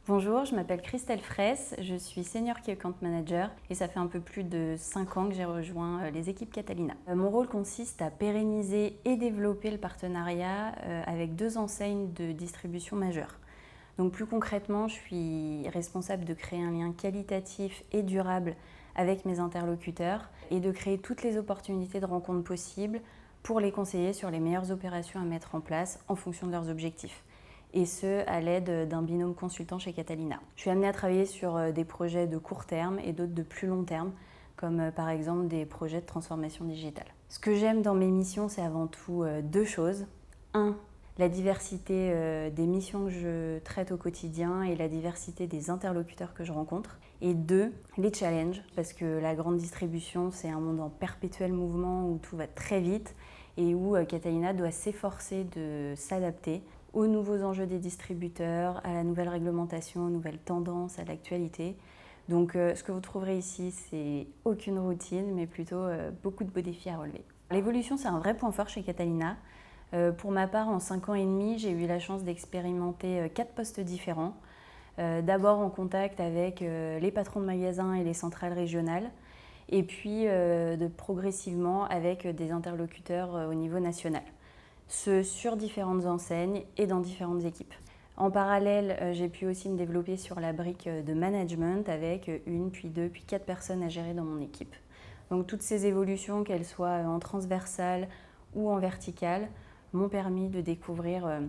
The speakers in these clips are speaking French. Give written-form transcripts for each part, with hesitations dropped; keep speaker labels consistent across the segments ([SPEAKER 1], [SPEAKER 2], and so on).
[SPEAKER 1] Bonjour, je m'appelle Christelle Fraisse, je suis Senior Key Account Manager et ça fait un peu plus de 5 ans que j'ai rejoint les équipes Catalina. Mon rôle consiste à pérenniser et développer le partenariat avec 2 enseignes de distribution majeures. Donc plus concrètement, je suis responsable de créer un lien qualitatif et durable avec mes interlocuteurs et de créer toutes les opportunités de rencontres possibles pour les conseiller sur les meilleures opérations à mettre en place en fonction de leurs objectifs. Et ce, à l'aide d'un binôme consultant chez Catalina. Je suis amenée à travailler sur des projets de court terme et d'autres de plus long terme, comme par exemple des projets de transformation digitale. Ce que j'aime dans mes missions, c'est avant tout 2 choses. 1, la diversité des missions que je traite au quotidien et la diversité des interlocuteurs que je rencontre. Et 2, les challenges, parce que la grande distribution, c'est un monde en perpétuel mouvement où tout va très vite et où Catalina doit s'efforcer de s'adapter aux nouveaux enjeux des distributeurs, à la nouvelle réglementation, aux nouvelles tendances, à l'actualité. Donc ce que vous trouverez ici, c'est aucune routine, mais plutôt beaucoup de beaux défis à relever. L'évolution, c'est un vrai point fort chez Catalina. Pour ma part, en 5 ans et demi, j'ai eu la chance d'expérimenter 4 postes différents. D'abord en contact avec les patrons de magasins et les centrales régionales, et puis progressivement avec des interlocuteurs au niveau national. Ce sur différentes enseignes et dans différentes équipes. En parallèle, j'ai pu aussi me développer sur la brique de management avec 1, puis 2, puis 4 personnes à gérer dans mon équipe. Donc toutes ces évolutions, qu'elles soient en transversale ou en verticale, m'ont permis de découvrir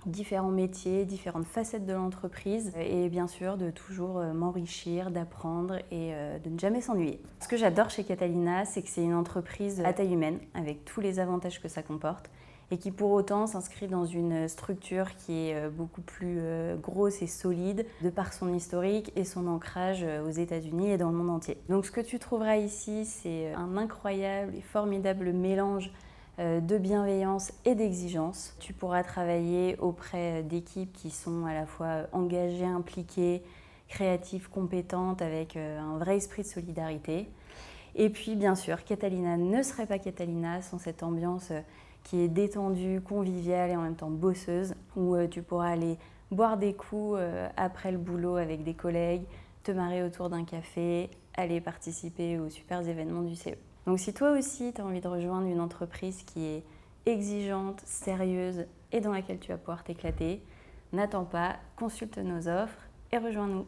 [SPEAKER 1] différents métiers, différentes facettes de l'entreprise et bien sûr de toujours m'enrichir, d'apprendre et de ne jamais s'ennuyer. Ce que j'adore chez Catalina, c'est que c'est une entreprise à taille humaine avec tous les avantages que ça comporte et qui pour autant s'inscrit dans une structure qui est beaucoup plus grosse et solide de par son historique et son ancrage aux États-Unis et dans le monde entier. Donc ce que tu trouveras ici, c'est un incroyable et formidable mélange de bienveillance et d'exigence. Tu pourras travailler auprès d'équipes qui sont à la fois engagées, impliquées, créatives, compétentes, avec un vrai esprit de solidarité. Et puis bien sûr, Catalina ne serait pas Catalina sans cette ambiance qui est détendue, conviviale et en même temps bosseuse, où tu pourras aller boire des coups après le boulot avec des collègues, te marrer autour d'un café, aller participer aux super événements du CE. Donc si toi aussi tu as envie de rejoindre une entreprise qui est exigeante, sérieuse et dans laquelle tu vas pouvoir t'éclater, n'attends pas, consulte nos offres et rejoins-nous.